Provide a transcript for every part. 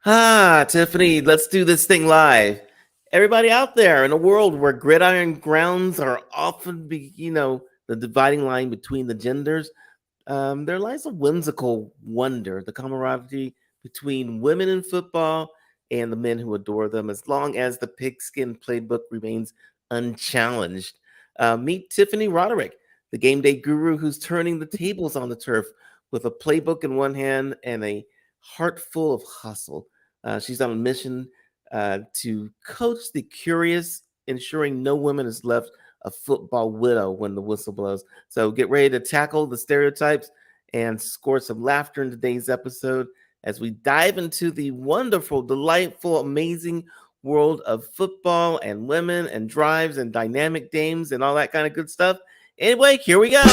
Tiffany, let's do this thing live. Everybody out there in a world where gridiron grounds are often the dividing line between the genders, there lies a whimsical wonder, the camaraderie between women in football and the men who adore them, as long as the pigskin playbook remains unchallenged. Meet Tiffeany Roderick, the game day guru who's turning the tables on the turf with a playbook in one hand and a heart full of hustle. She's on a mission to coach the curious, ensuring no woman is left a football widow when the whistle blows. So get ready to tackle the stereotypes and score some laughter in today's episode as we dive into the wonderful, delightful, amazing world of football and women and drives and dynamic games and all that kind of good stuff. Anyway, here we go.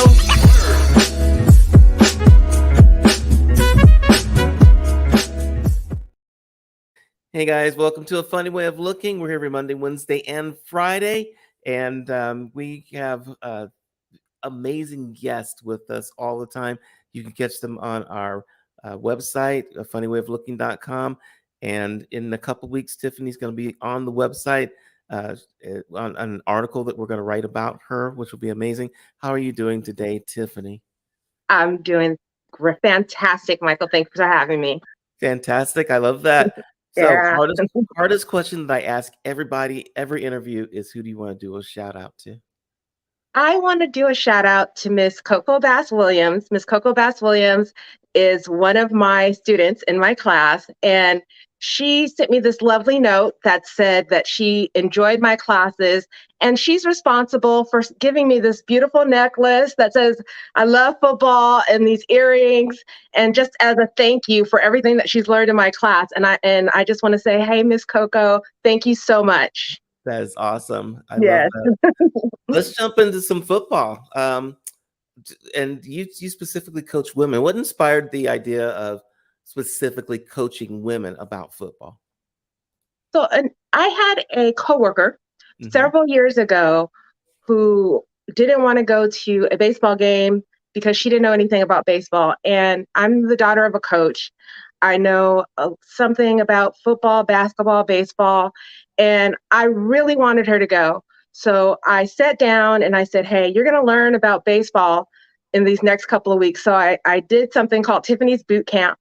Hey guys, welcome to A Funny Way of Looking. We're here every Monday, Wednesday, and Friday, and we have amazing guests with us all the time. You can catch them on our website, afunnywayoflooking.com, and in a couple weeks, Tiffany's going to be on the website on an article that we're going to write about her, which will be amazing. How are you doing today, Tiffany? I'm doing fantastic, Michael. Thanks for having me. Fantastic. I love that. So Yeah. hardest question that I ask everybody, every interview is, who do you want to do a shout out to? I want to do a shout out to Miss Coco Bass Williams. Miss Coco Bass Williams is one of my students in my class, and she sent me this lovely note that said that she enjoyed my classes, and she's responsible for giving me this beautiful necklace that says, I love football, and these earrings, and just as a thank you for everything that she's learned in my class. And I just want to say, hey, Miss Coco, thank you so much. That is awesome. I love Yes. that. Let's jump into some football. And you specifically coach women. What inspired the idea of specifically coaching women about football? So I had a coworker Hmm. several years ago who didn't want to go to a baseball game because she didn't know anything about baseball. And I'm the daughter of a coach. I know something about football, basketball, baseball, and I really wanted her to go. So I sat down and I said, hey, you're going to learn about baseball in these next couple of weeks. So I did something called Tiffany's Boot Camp,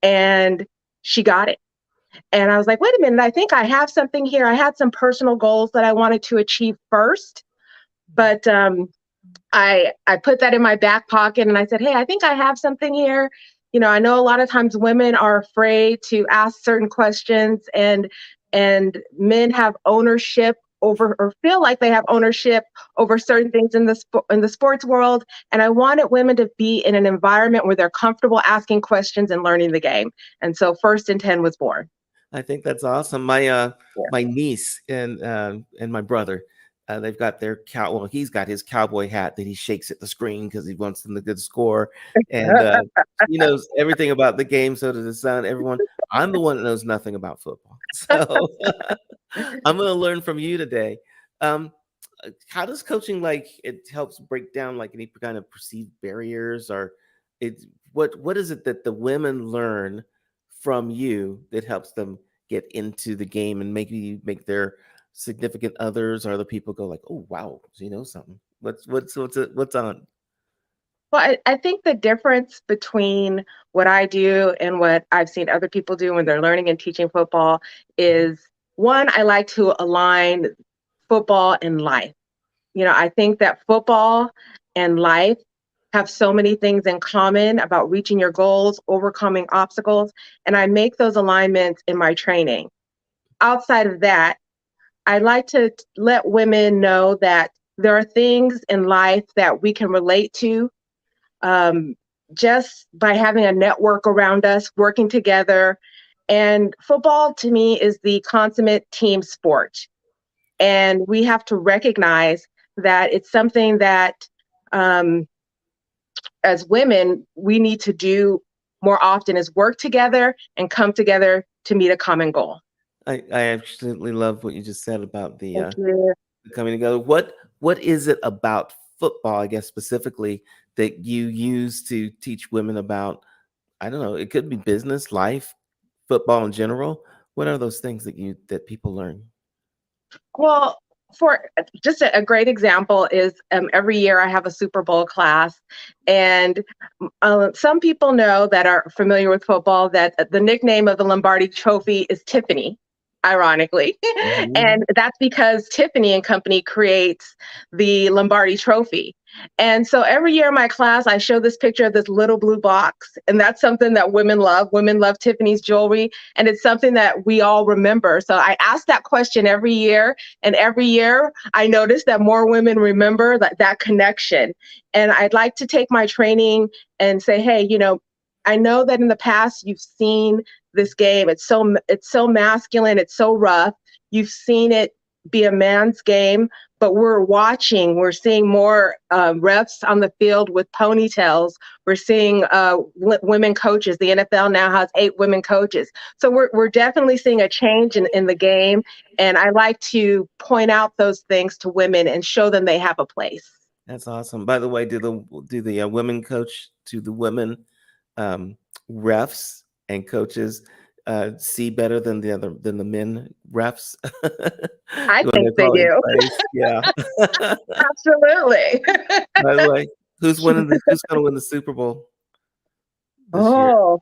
and she got it. And I was like, wait a minute, I think I have something here. I had some personal goals that I wanted to achieve first, but I put that in my back pocket and I said, hey, I think I have something here. You know, I know a lot of times women are afraid to ask certain questions, and men have ownership over, or feel like they have ownership over certain things in the sports world. And I wanted women to be in an environment where they're comfortable asking questions and learning the game. And so First and 10 was born. I think that's awesome. My Yeah. my niece and my brother, they've got their cow. Well, he's got his cowboy hat that he shakes at the screen because he wants them to good score, and he knows everything about the game. So does his son. Everyone. I'm the one that knows nothing about football, so I'm going to learn from you today. Um, how does coaching it helps break down like any kind of perceived barriers, or what is it that the women learn from you that helps them get into the game and maybe make their significant others or other people go like, oh wow, so you know something. What's on? Well, I think the difference between what I do and what I've seen other people do when they're learning and teaching football is, one, I like to align football and life. You know, I think that football and life have so many things in common about reaching your goals, overcoming obstacles, and I make those alignments in my training. Outside of that, I like to let women know that there are things in life that we can relate to, um, just by having a network around us, working together. And football to me is the consummate team sport. And we have to recognize that it's something that, um, as women, we need to do more often, is work together and come together to meet a common goal. I absolutely love what you just said about Thank you. the coming together. What is it about football, I guess specifically, that you use to teach women about? I don't know. It could be business, life, football in general? What are those things that people learn? Well, for just a great example is every year I have a Super Bowl class, and some people know that are familiar with football that the nickname of the Lombardi Trophy is Tiffany, ironically, Mhm. and that's because Tiffany and Company creates the Lombardi Trophy. And so every year in my class, I show this picture of this little blue box, and that's something that women love. Women love Tiffany's jewelry, and it's something that we all remember. So I ask that question every year, and every year I notice that more women remember that connection. And I'd like to take my training and say, hey, I know that in the past you've seen this game. It's so masculine, it's so rough. You've seen it be a man's game, but we're seeing more refs on the field with ponytails. We're seeing women coaches. The NFL now has 8 women coaches. So we're definitely seeing a change in the game. And I like to point out those things to women and show them they have a place. That's awesome. By the way, do the women coach to the women um, refs and coaches see better than the men refs I when think they're they calling do. plays? Yeah. Absolutely. By the way, who's going to win the Super Bowl this year? Oh,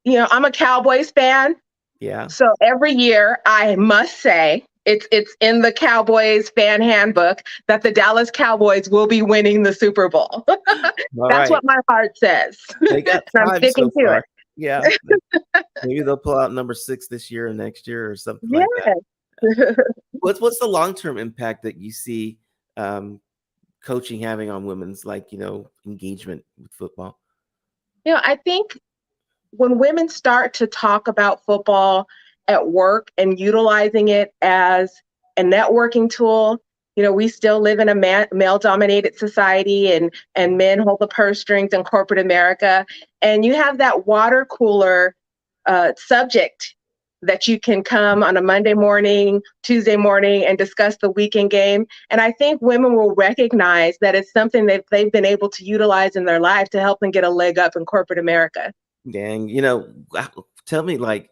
I'm a Cowboys fan. Yeah. So every year, I must say, it's in the Cowboys fan handbook that the Dallas Cowboys will be winning the Super Bowl. All That's right. what my heart says, They got and I'm five sticking so to far. Yeah. Maybe they'll pull out number 6 this year or next year or something like that. it. Yes. What's the long term impact that you see um, coaching having on women's engagement with football? I think when women start to talk about football at work and utilizing it as a networking tool, we still live in a male dominated society, and men hold the purse strings in corporate America. And you have that water cooler subject that you can come on a Monday morning, Tuesday morning, and discuss the weekend game. And I think women will recognize that it's something that they've been able to utilize in their life to help them get a leg up in corporate America. Dang, tell me, like,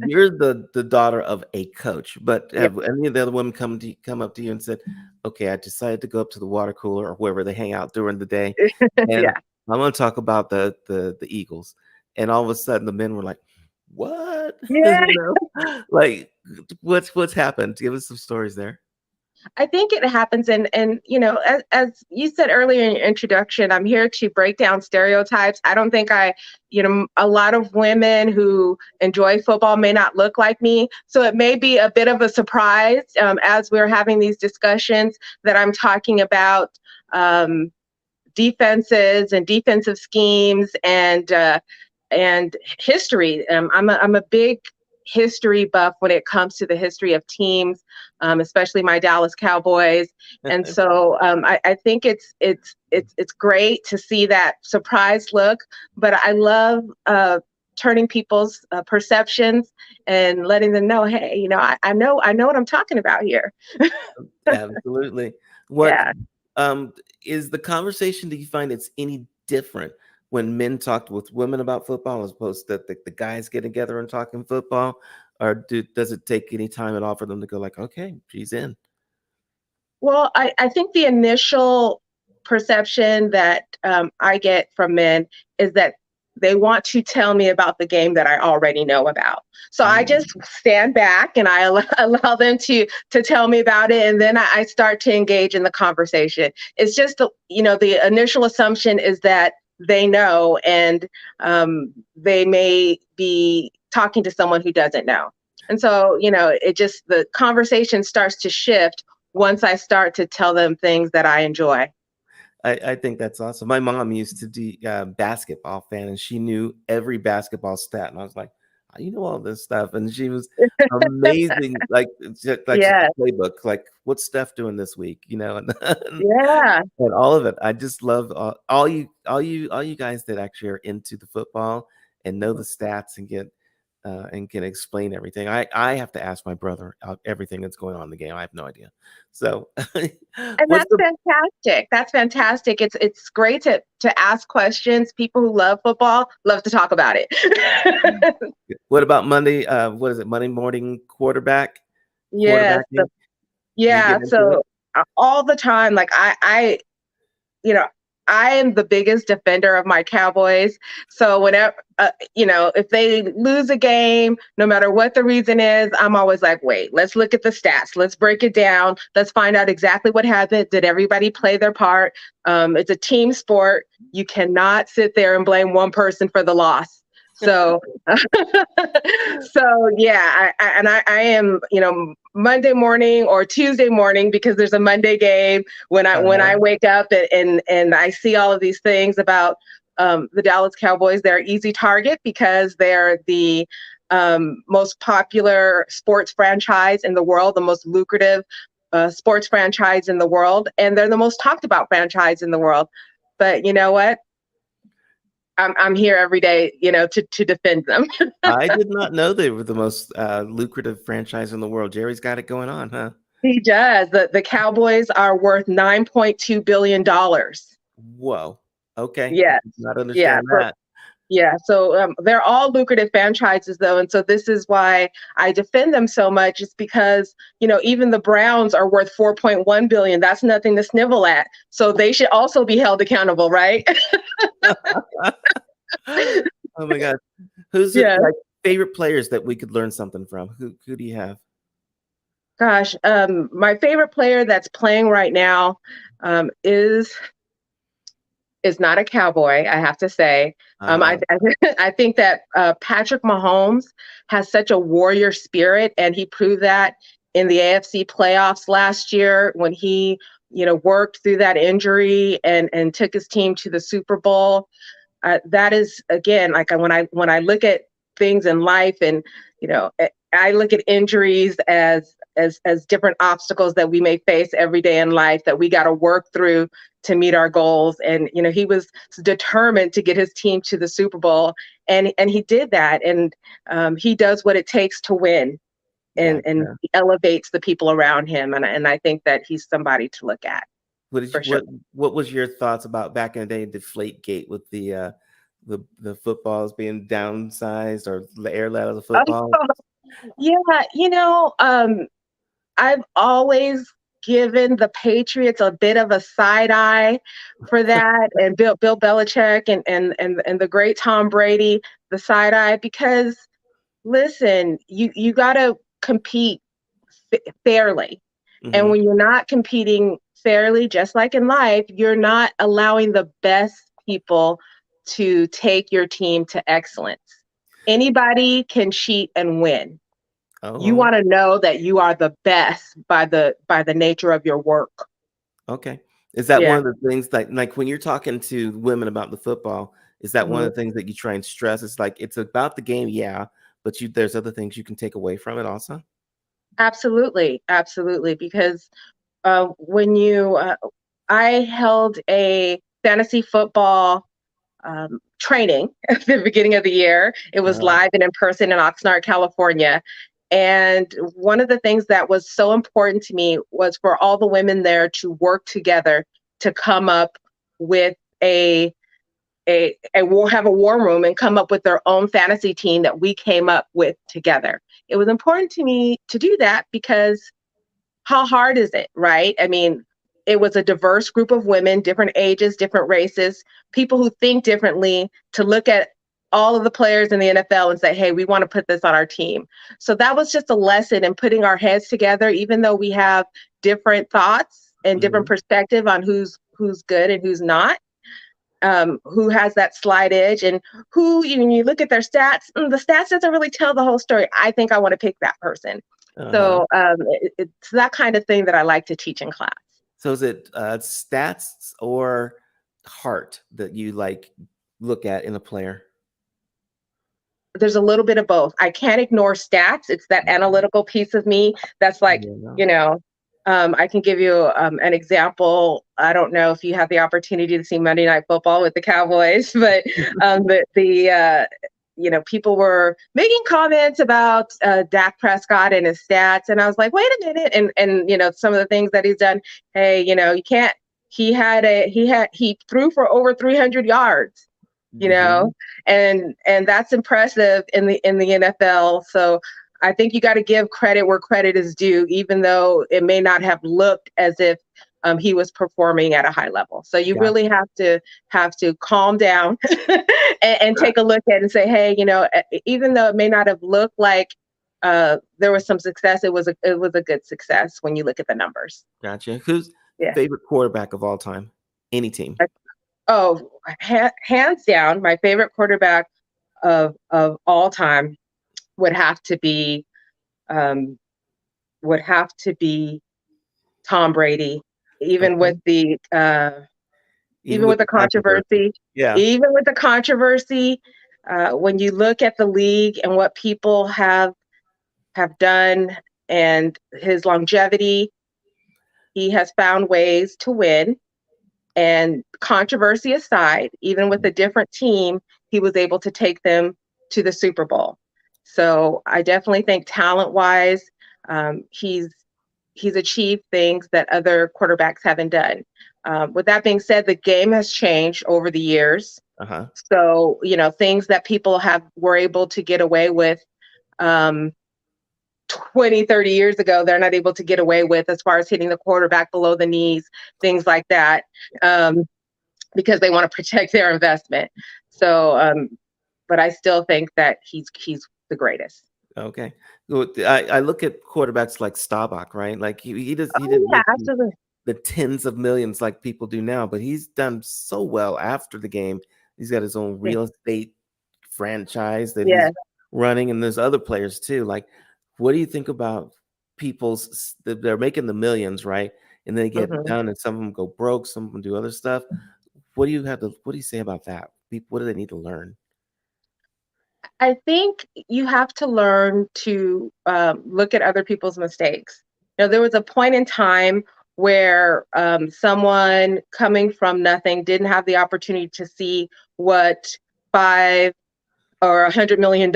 you're the daughter of a coach, but Yeah. have any of the other women come up to you and said, "Okay, I decided to go up to the water cooler or wherever they hang out during the day, and Yeah. I'm going to talk about the Eagles." And all of a sudden, the men were like, "What?" Yeah. Like, what's happened? Give us some stories there. I think it happens, and as you said earlier in your introduction, I'm here to break down stereotypes. I don't think a lot of women who enjoy football may not look like me, so it may be a bit of a surprise as we're having these discussions that I'm talking about um, defenses and defensive schemes and history. I'm a big history buff when it comes to the history of teams, especially my Dallas Cowboys. And so I think it's great to see that surprise look. But I love turning people's perceptions and letting them know, hey, I know what I'm talking about here. Absolutely. What Yeah. um is the conversation, do you find it's any different when men talk with women about football as opposed to the guys getting together and talking football? Or does it take any time at all for them to go like, okay, she's in? Well, I think the initial perception that I get from men is that they want to tell me about the game that I already know about. So I just Mm. stand back and I allow them to tell me about it, and then I start to engage in the conversation. It's just the initial assumption is that they know, and they may be talking to someone who doesn't know. And so, the conversation starts to shift once I start to tell them things that I enjoy. I think that's awesome. My mom used to be a basketball fan, and she knew every basketball stat, and I was like, "How you know all this stuff?" And she was amazing, like just Yeah, a playbook, like what's Steph doing this week, and yeah. and all of it. I just love all you guys that actually are into the football and know the stats and get and can explain everything. I have to ask my brother everything that's going on in the game. I have no idea. So, And what's that's the fantastic. That's fantastic. It's great to ask questions. People who love football love to talk about it. What about Monday? What is it? Monday morning Yes. quarterbacking? Do you Yeah. get into it? So all the time, like you know, I am the biggest defender of my Cowboys. So whenever, if they lose a game, no matter what the reason is, I'm always like, wait, let's look at the stats. Let's break it down. Let's find out exactly what happened. Did everybody play their part? It's a team sport. You cannot sit there and blame one person for the loss. So, so yeah, I am, Monday morning or Tuesday morning because there's a Monday game when I Uh-huh. wake up and I see all of these things about the Dallas Cowboys. They're an easy target because they're the most popular sports franchise in the world, the most lucrative sports franchise in the world, and they're the most talked about franchise in the world. But you know what? I'm here every day, to defend them. I did not know they were the most lucrative franchise in the world. Jerry's got it going on, huh? He does. The Cowboys are worth $9.2 billion. Whoa. Okay. I Yes. did not Yeah. understand that. Yeah, so they're all lucrative franchises, though, and so this is why I defend them so much. It's because even the Browns are worth 4.1 billion. That's nothing to snivel at. So they should also be held accountable, right? Oh my God. Who's it Yeah. like favorite players that we could learn something from? Who do you have? Gosh, my favorite player that's playing right now is not a cowboy, I have to say. Uh, I think that Patrick Mahomes has such a warrior spirit, and he proved that in the AFC playoffs last year when he, worked through that injury and took his team to the Super Bowl. That is again, like when I look at things in life, and I look at injuries as different obstacles that we may face every day in life that we got to work through to meet our goals. And he was determined to get his team to the Super Bowl, and he did that. And he does what it takes to win, and gotcha. he elevates the people around him. And I think that he's somebody to look at What did you for sure. what was your thoughts about back in the day Deflate Gate with the footballs being downsized or the air out of the football? Yeah, I've always given the Patriots a bit of a side eye for that, and Bill Belichick and the great Tom Brady the side eye, because listen, you got to compete fairly, and Hmm. when you're not competing fairly, just like in life, you're not allowing the best people to take your team to excellence. Anybody can cheat and win. You Oh, want to know that you are the best by the nature of your work. okay. Is that one Yeah. of the things like when you're talking to women about the football, is that one Mhm. of the things that you try and stress? It's like it's about the game, yeah, but there's other things you can take away from it also? Absolutely, absolutely. Because when I held a fantasy football training at the beginning of the year. It was Uh, live and in person in Oxnard, California. And one of the things that was so important to me was for all the women there to work together to come up with have a war room and come up with their own fantasy team that we came up with together. It was important to me to do that because how hard is it, right? I mean, it was a diverse group of women, different ages, different races, people who think differently, to look at all of the players in the NFL and say, hey, we want to put this on our team. So that was just a lesson in putting our heads together, even though we have different thoughts and different mhm. perspective on who's good and who's not, who has that slight edge, and who, when you look at their stats, the stats doesn't really tell the whole story. I think I want to pick that person. Uh-huh. So it's that kind of thing that I like to teach in class. So is it stats or heart that you like look at in a player? There's a little bit of both. I can't ignore stats. It's that Mhm. analytical piece of me that's like, Yeah. you know, I can give you an example. I don't know if you have the opportunity to see Monday Night Football with the Cowboys, but people were making comments about Dak Prescott and his stats, and I was like, wait a minute, and some of the things that he's done. Hey, you can't. He threw for over 300 yards. you know, Hmm. and that's impressive in the NFL. So I think you got to give credit where credit is due, even though it may not have looked as if he was performing at a high level. So you really Gotcha. have to calm down and take a look at it and say, hey, you know, even though it may not have looked like there was some success, it was a good success when you look at the numbers. Gotcha. Who's Yeah. favorite quarterback of all time? Any team. Oh, hands down, my favorite quarterback of all time would have to be um, would have to be Tom Brady, even with Okay. the Even even with with the the controversy. controversy, Yeah. even with the controversy. When you look at the league and what people have done and his longevity, he has found ways to win. And controversy aside, even with a different team, he was able to take them to the Super Bowl. So I definitely think talent wise, he's achieved things that other quarterbacks haven't done. With that being said, the game has changed over the years. Uh-huh. So you know things that people have were able to get away with um, 20, 30 years ago, they're not able to get away with as far as hitting the quarterback below the knees, things like that. Um, because they want to protect their investment. So, but I still think that he's the greatest. Okay. Well, I look at quarterbacks like Staubach, right? Like he Oh didn't yeah, make absolutely. the tens of millions like people do now, but he's done so well after the game. He's got his own Yeah, real estate franchise that yeah. he's running, and there's other players too. Like, what do you think about that they're making the millions, right? And they get Hmm. done, and some of them go broke, some of them do other stuff. What do you say about that? People, what do they need to learn? I think you have to learn to look at other people's mistakes. You know, there was a point in time where someone coming from nothing didn't have the opportunity to see what 5 or $100 million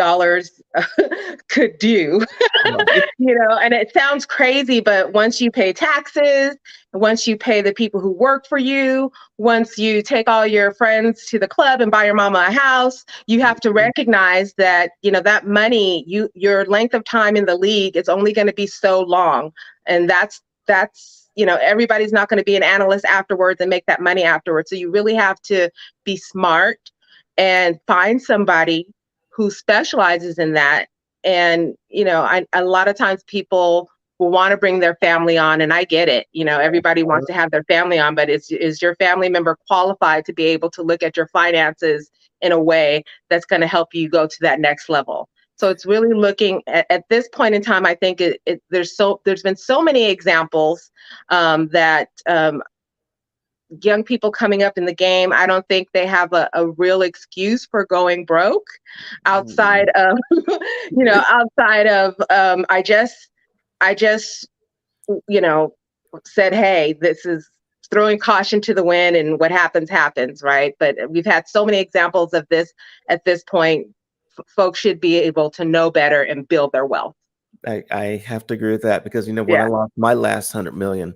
could do. Right. You know, and it sounds crazy, but once you pay taxes, once you pay the people who work for you, once you take all your friends to the club and buy your mama a house, you have to recognize that, you know, that money, your length of time in the league is only going to be so long. And that's, you know, everybody's not going to be an analyst afterwards and make that money afterwards. So you really have to be smart and find somebody who specializes in that. And you know, a lot of times people will want to bring their family on, and I get it. You know, everybody wants to have their family on, but is your family member qualified to be able to look at your finances in a way that's going to help you go to that next level? So it's really looking at this point in time. I think there's been so many examples that young people coming up in the game, I don't think they have a real excuse for going broke Mm. outside of, you know, outside of, I just, you know, said, hey, this is throwing caution to the wind and what happens, happens, right? But we've had so many examples of this at this point. Folks should be able to know better and build their wealth. I have to agree with that because when I Yeah. lost my last 100 million,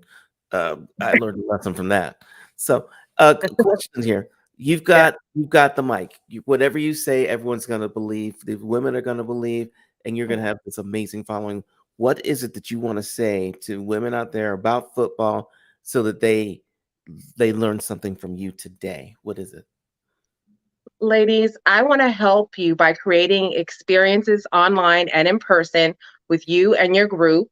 I learned a lesson from that. So, question here: Yeah. you've got the mic. Whatever you say, everyone's going to believe. The women are going to believe, and you're going to have this amazing following. What is it that you want to say to women out there about football so that they learn something from you today? What is it? Ladies, I want to help you by creating experiences online and in person with you and your group.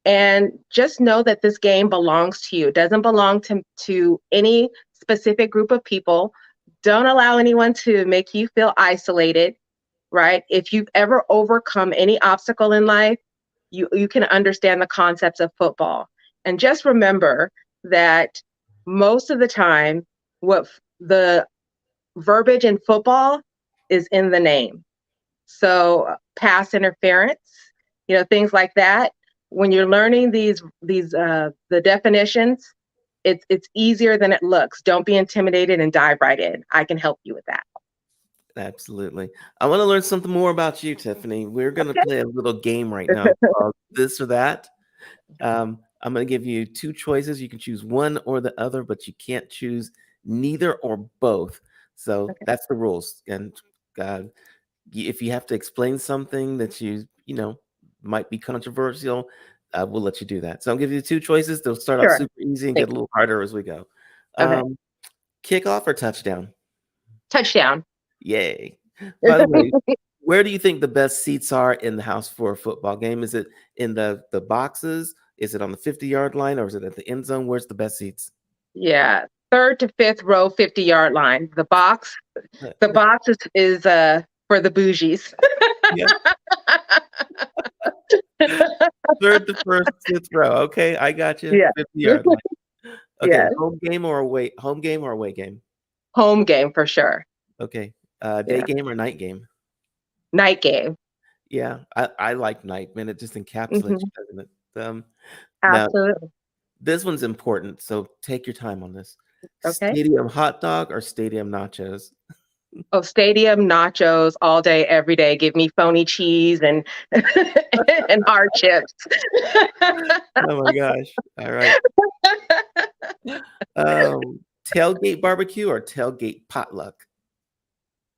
And just know that this game belongs to you. It doesn't belong to any specific group of people. Don't allow anyone to make you feel isolated, right? If you've ever overcome any obstacle in life, you can understand the concepts of football. And just remember that most of the time, the verbiage in football is in the name. So pass interference, you know, things like that. When you're learning these the definitions, it's easier than it looks. Don't be intimidated and dive right in. I can help you with that. Absolutely. I want to learn something more about you, Tiffany. We're going to Okay. play a little game right now called This or That. I'm going to give you two choices. You can choose one or the other, but you can't choose neither or both. So Okay. that's the rules. And uh, if you have to explain something that might be controversial, we'll let you do that. So I'll give you two choices. They'll start out Sure. super easy and get Thank a you. little harder as we go. Okay. Um, Kickoff or touchdown? Touchdown. Yay. By the way, where do you think the best seats are in the house for a football game? Is it in the boxes? Is it on the 50-yard line or is it at the end zone? Where's the best seats? Yeah. Third to fifth row, 50-yard line. The box is for the bougies. Yeah. Third to first, fifth row. Okay, I got you. Yeah. 50-yard line. Okay, Yeah. home game or away game? Home game for sure. Okay. Day Yeah. game or night game? Night game. Yeah, I like night, man. It just encapsulates Hmm. you, doesn't it? Now Absolutely. this one's important, so take your time on this. Okay. Stadium hot dog or stadium nachos? Oh, stadium nachos all day, every day. Give me phony cheese and and hard chips. Oh my gosh. All right. Tailgate barbecue or tailgate potluck?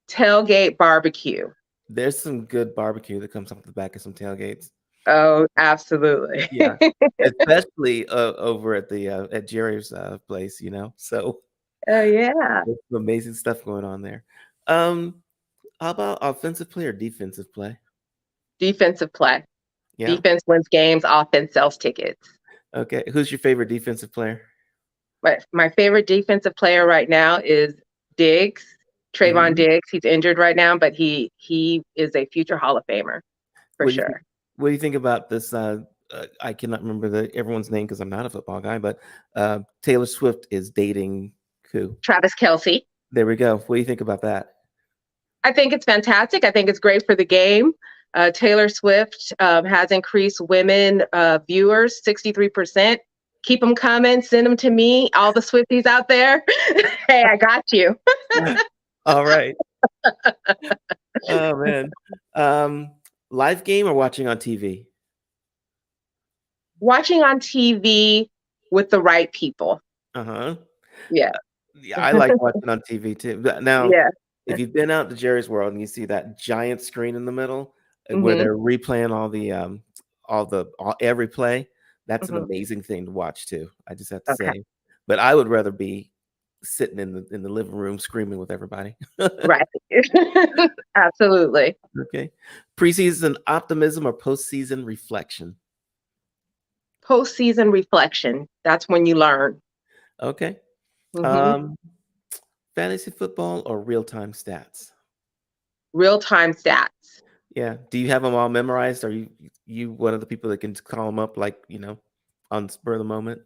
Tailgate barbecue. There's some good barbecue that comes off the back of some tailgates. Oh, absolutely. Yeah, especially over at Jerry's place, So Oh yeah. there's some amazing stuff going on there. Um, how about offensive play or defensive play? Defensive play. Yeah. Defense wins games, offense sells tickets. Okay. Who's your favorite defensive player? But my favorite defensive player right now is Diggs, Trayvon Mhm. Diggs. He's injured right now, but he is a future Hall of Famer for What do you think? sure. What do you think about this? I cannot remember everyone's name because I'm not a football guy, but Taylor Swift is dating who? Travis Kelsey. There we go. What do you think about that? I think it's fantastic. I think it's great for the game. Taylor Swift has increased women viewers 63%. Keep them coming. Send them to me. All the Swifties out there. Hey, I got you. All right. Oh man. Um, Live game or watching on TV? Watching on TV with the right people. Uh-huh. Yeah. Yeah, I like watching on TV too. But now, Yeah. if you've been out to Jerry's World and you see that giant screen in the middle where Hmm. they're replaying all every play, that's an Hmm. amazing thing to watch too. I just have to Okay. say. But I would rather be sitting in the living room screaming with everybody. Right. Absolutely. Okay. Preseason optimism or postseason reflection? Postseason reflection. That's when you learn. Okay. Hmm. Um, Fantasy football or real-time stats? Real time stats. Yeah. Do you have them all memorized? Are you one of the people that can call them up like, on spur of the moment?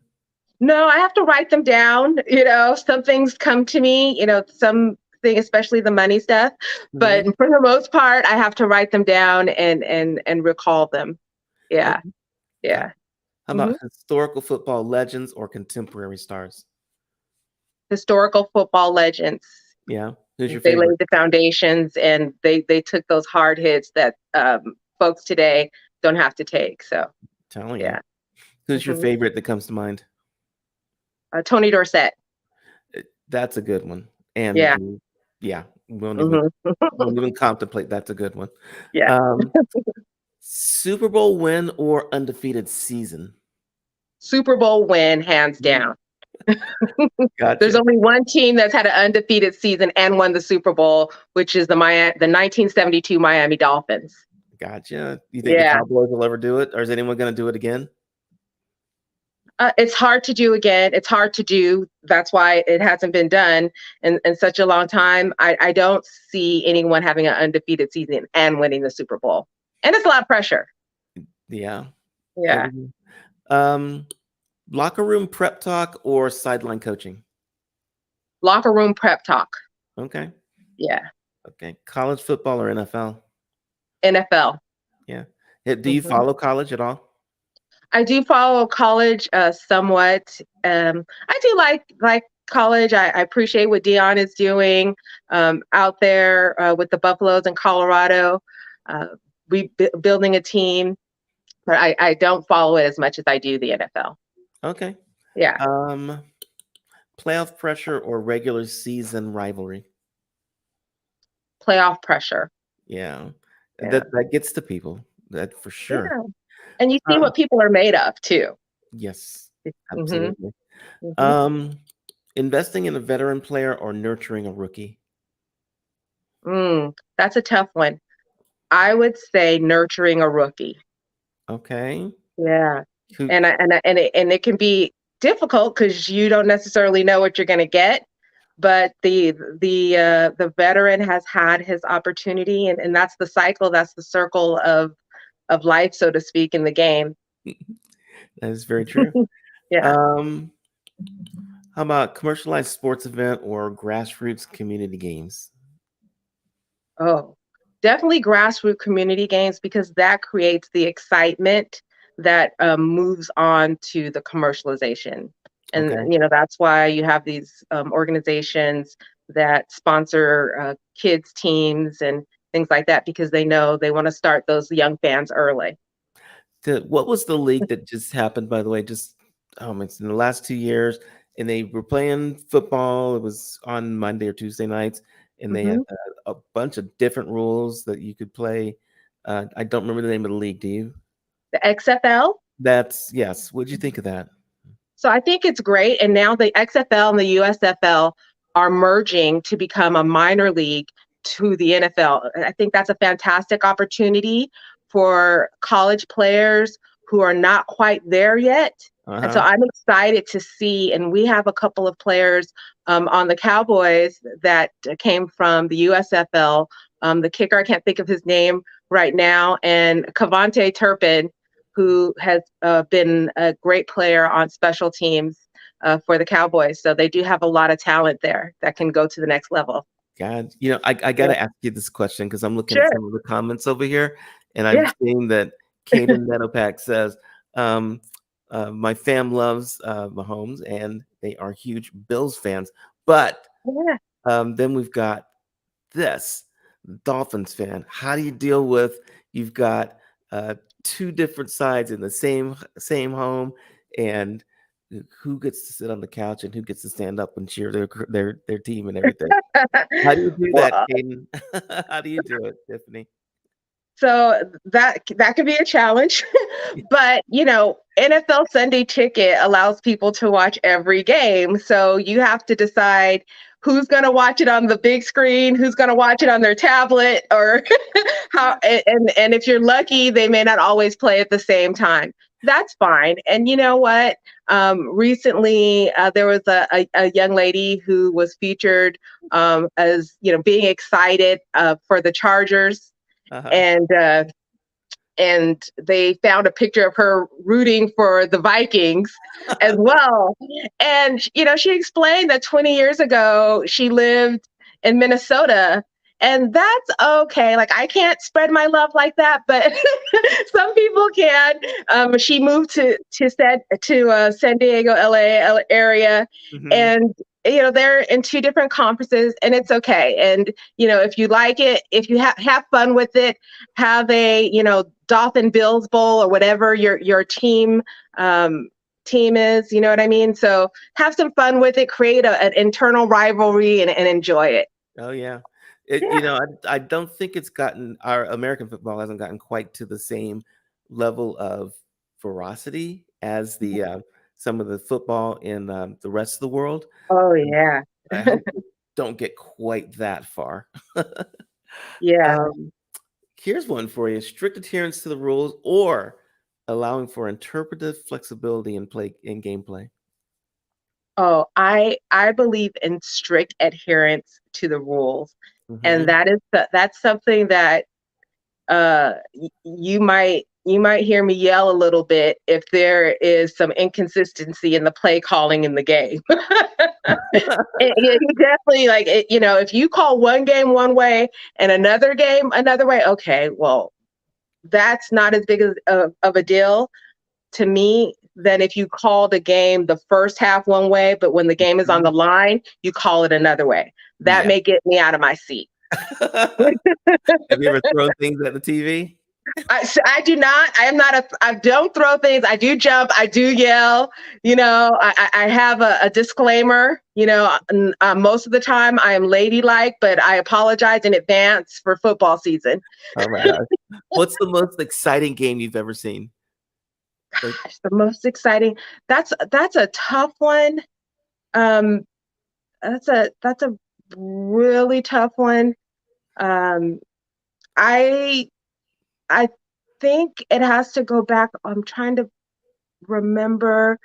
No, I have to write them down. Some things come to me, some thing, especially the money stuff. But Mhm. for the most part, I have to write them down and recall them. Yeah. Okay. Got Yeah. it. How Hmm. about historical football legends or contemporary stars? Historical football legends. Yeah. Who's your They favorite? laid the foundations and they took those hard hits that folks today don't have to take. So Telling you. yeah. Who's your Hmm. favorite that comes to mind? Tony Dorsett. That's a good one. And Yeah. yeah, Hmm. won't even contemplate. That's a good one. Yeah. Um, Super Bowl win or undefeated season? Super Bowl win, hands Mhm. down. There's Gotcha. only one team that's had an undefeated season and won the Super Bowl, which is the 1972 Miami Dolphins. Gotcha. You think the Yeah. Cowboys will ever do it, or is anyone going to do it again? It's hard to do again. It's hard to do. That's why it hasn't been done in such a long time. I don't see anyone having an undefeated season and winning the Super Bowl. And it's a lot of pressure. Yeah. Yeah. Every- Um, Locker room prep talk or sideline coaching? Locker room prep talk. Okay. Yeah. Okay. College football or NFL? NFL. Yeah. Do you Mhm. follow college at all? I do follow college somewhat. I do like college. I appreciate what Dion is doing out there with the Buffaloes in Colorado. Uh, building a team, but I don't follow it as much as I do the NFL. Okay. Yeah, Um, Playoff pressure or regular season rivalry? playoff pressure. Yeah. Yeah. That gets to people. That for sure. Yeah. And you see Um, what people are made of too. yes, Hmm. absolutely. Hmm. Um, investing in a veteran player or nurturing a rookie? That's a tough one. I would say nurturing a rookie. Okay. Yeah. Who And it can be difficult because you don't necessarily know what you're going to get, but the veteran has had his opportunity, and that's the cycle, that's the circle of life, so to speak, in the game. that is very true. Yeah. Um, how about commercialized sports event or grassroots community games? Oh, definitely grassroots community games because that creates the excitement that moves on to the commercialization. Okay. And, that's why you have these organizations that sponsor kids' teams and things like that because they know they want to start those young fans early. What was the league that just happened, by the way? Just it's in the last 2 years, and they were playing football. It was on Monday or Tuesday nights, and they had Hmm. a bunch of different rules that you could play. I don't remember the name of the league. Do you? The XFL. That's yes. What'd you think of that? So I think it's great. And now the XFL and the USFL are merging to become a minor league to the NFL. I think that's a fantastic opportunity for college players who are not quite there yet. Uh And so huh. I'm excited to see, and we have a couple of players on the Cowboys that came from the USFL. The kicker, I can't think of his name right now, and Cavante Turpin, who has been a great player on special teams for the Cowboys. So they do have a lot of talent there that can go to the next level. God, I got Yeah. to ask you this question because I'm looking at Sure. some of the comments over here, and I'm Yeah. seeing that Caden Meadowpack says, um, "My fam loves Mahomes, and they are huge Bills fans." But Yeah. then we've got this Dolphins fan. How do you deal with you've got two different sides in the same home, and who gets to sit on the couch and who gets to stand up and cheer their team and everything? How do you do Well, that, Caden? How do you do it, Tiffany? so that could be a challenge, but NFL Sunday Ticket allows people to watch every game. So you have to decide who's going to watch it on the big screen, who's going to watch it on their tablet, or how. And if you're lucky, they may not always play at the same time. That's fine. And you know what? Recently, there was a young lady who was featured as being excited for the Chargers Uh-huh. and they found a picture of her rooting for the Vikings as well. And she explained that 20 years ago she lived in Minnesota. And that's okay. Like I can't spread my love like that, but some people can. She moved to San Diego, LA area, Mhm. and they're in two different conferences, and it's okay. And if you like it, if you have fun with it, have a Dolphin Bills Bowl or whatever your team is. You know what I mean? So have some fun with it. Create an internal rivalry and enjoy it. Oh, yeah. Yeah. I don't think it's gotten our American football hasn't gotten quite to the same level of ferocity as the some of the football in the rest of the world. Oh yeah. I hope we don't get quite that far. Yeah. Um, here's one for you: strict adherence to the rules or allowing for interpretive flexibility in gameplay. Oh, I believe in strict adherence to the rules, and Hmm. that's something that you might hear me yell a little bit if there is some inconsistency in the play calling in the game. You definitely like it, if you call one game one way and another game another way, okay, well, that's not as big of a deal to me than if you called a game the first half one way, but when the game is on the line, you call it another way. That Yeah. may get me out of my seat. Have you ever thrown things at the TV? I do not. I am not a. I don't throw things. I do jump. I do yell. I have a disclaimer. Most of the time I am ladylike, but I apologize in advance for football season. Oh my gosh. What's the most exciting game you've ever seen? Like, Gosh, the most exciting. That's a tough one. Um, that's a really tough one. Um, I I think it has to go back. I'm trying to remember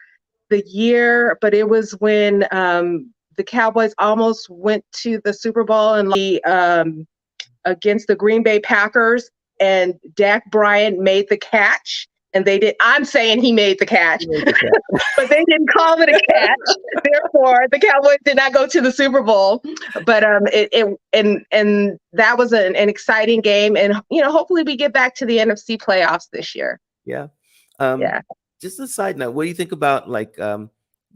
the year, but it was when the Cowboys almost went to the Super Bowl and against the Green Bay Packers, and Dak Bryant made the catch. And they did. I'm saying he made the catch, but they didn't call it a catch. Therefore, the Cowboys did not go to the Super Bowl. But and that was an exciting game, and hopefully we get back to the NFC playoffs this year. yeah. Um, Yeah, just a side note, what do you think about like the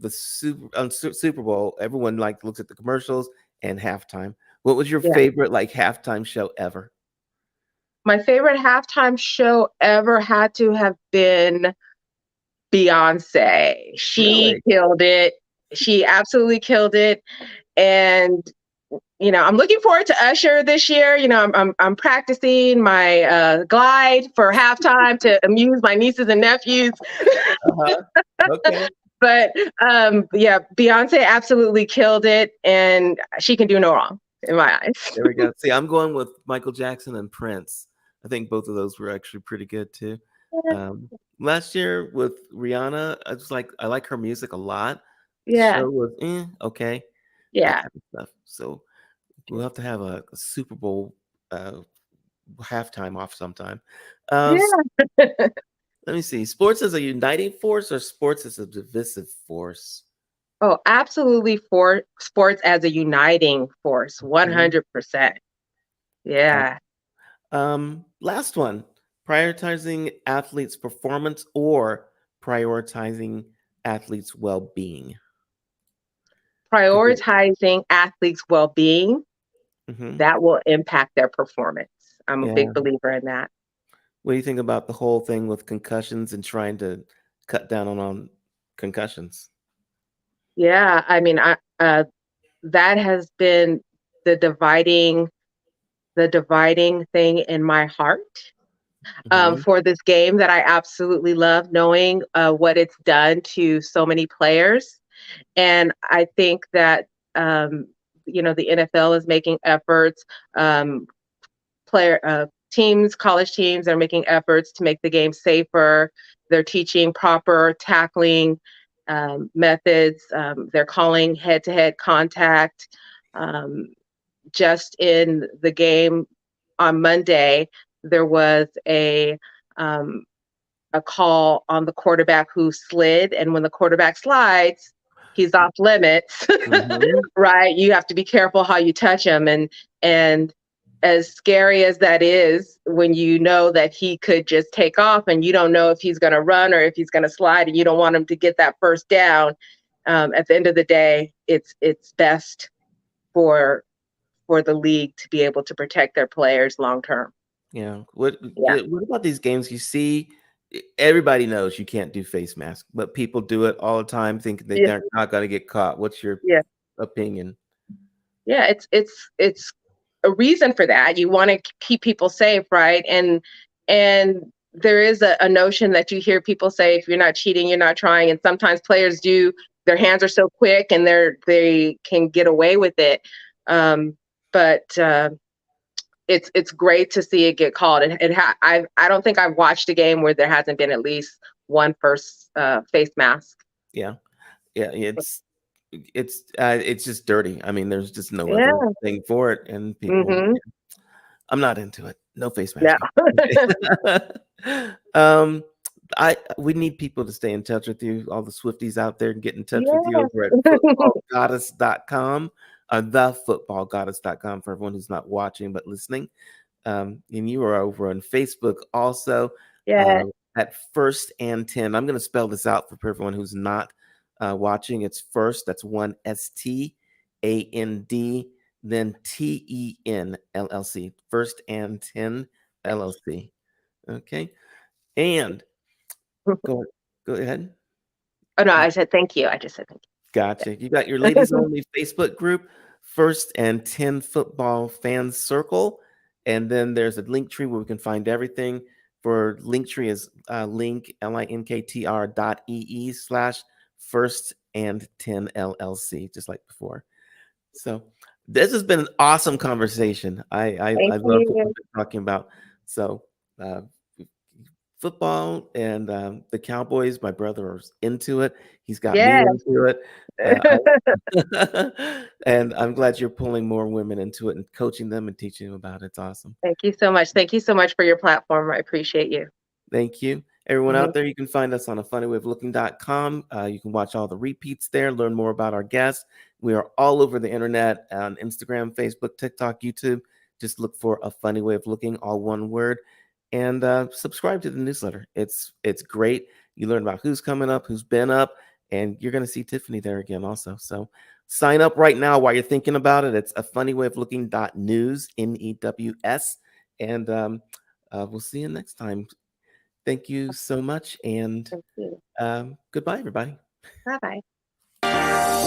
Super Bowl? Everyone like looks at the commercials and halftime. What was your yeah. favorite like halftime show ever? My favorite halftime show ever had to have been Beyonce. She Really? killed it. She absolutely killed it. And I'm looking forward to Usher this year. I'm practicing my glide for halftime to amuse my nieces and nephews. Uh-huh. Okay. But yeah, Beyonce absolutely killed it, and she can do no wrong in my eyes. There we go. See, I'm going with Michael Jackson and Prince. I think both of those were actually pretty good too. Um, Last year with Rihanna, I like her music a lot. The Yeah, show was okay, that yeah, type of stuff. So we'll have to have a Super Bowl uh, halftime off sometime. yeah. Let me see. Sports as a uniting force or sports as a divisive force? Oh, absolutely for sports as a uniting force, Mhm. 100%. Yeah. Last one. Prioritizing athletes' performance or prioritizing athletes' well-being. Prioritizing athletes' well-being, Mm-hmm. that will impact their performance. I'm a Yeah. big believer in that. What do you think about the whole thing with concussions and trying to cut down on concussions? Yeah, I mean, that has been the dividing the dividing thing in my heart, Hmm. for this game that I absolutely love, knowing what it's done to so many players. And I think that the NFL is making efforts. Um, player Teams, college teams are making efforts to make the game safer. They're teaching proper tackling methods. They're calling head-to-head contact. Um, just in the game on Monday, there was um, a call on the quarterback who slid, and when the quarterback slides, he's off limits. Hmm. Right? You have to be careful how you touch him, and as scary as that is, when you know that he could just take off and you don't know if he's going to run or if he's going to slide, and you don't want him to get that first down. At the end of the day, it's best for the league to be able to protect their players long term. Yeah. Yeah. What about these games you see? Everybody knows you can't do face mask, but people do it all the time, thinking that Yeah. they're not going to get caught. What's your Yeah. opinion? Yeah. It's a reason for that. You want to keep people safe, right? And there is a notion that you hear people say, if you're not cheating, you're not trying. And sometimes players do. Their hands are so quick, and they can get away with it. Um, but it's great to see it get called. I don't think I've watched a game where there hasn't been at least one first face mask. Yeah. Yeah. It's just dirty. I mean, there's just no other Yeah. thing for it, and people. Hmm. I'm not into it. No face Yeah. masking. um, I we need people to stay in touch with you. All the Swifties out there, get in touch with you Yeah. over at footballgoddess.com, thefootballgoddess.com for everyone who's not watching but listening. And you are over on Facebook also, Yeah. uh, at First and 10. I'm going to spell this out for everyone who's not watching. It's first, that's one STAND, then TEN LLC, First and 10 LLC. Okay. And go go ahead. Oh no, I said thank you. I just said thank Gotcha. You got your ladies only Facebook group, First and 10 Football Fans Circle. And then there's a link tree where we can find everything. For link tree is linktr.ee/ first and 10 LLC, just like before. So this has been an awesome conversation. I Thank love what we've you. been talking about. So uh, football and the Cowboys. My brother is into it. He's got me Yes. into it. And I'm glad you're pulling more women into it and coaching them and teaching them about it. It's awesome. Thank you so much. Thank you so much for your platform. I appreciate you. Thank you. Everyone Mhm. out there, you can find us on afunnywayoflooking.com. You can watch all the repeats there, learn more about our guests. We are all over the internet on Instagram, Facebook, TikTok, YouTube. Just look for A Funny Way of Looking, all one word, and subscribe to the newsletter. It's great. You learn about who's coming up, who's been up, and you're going to see Tiffany there again also. So sign up right now while you're thinking about it. It's afunnywayoflooking.news, NEWS, and we'll see you next time. Thank you so much, and Thank you. goodbye, everybody. Bye bye.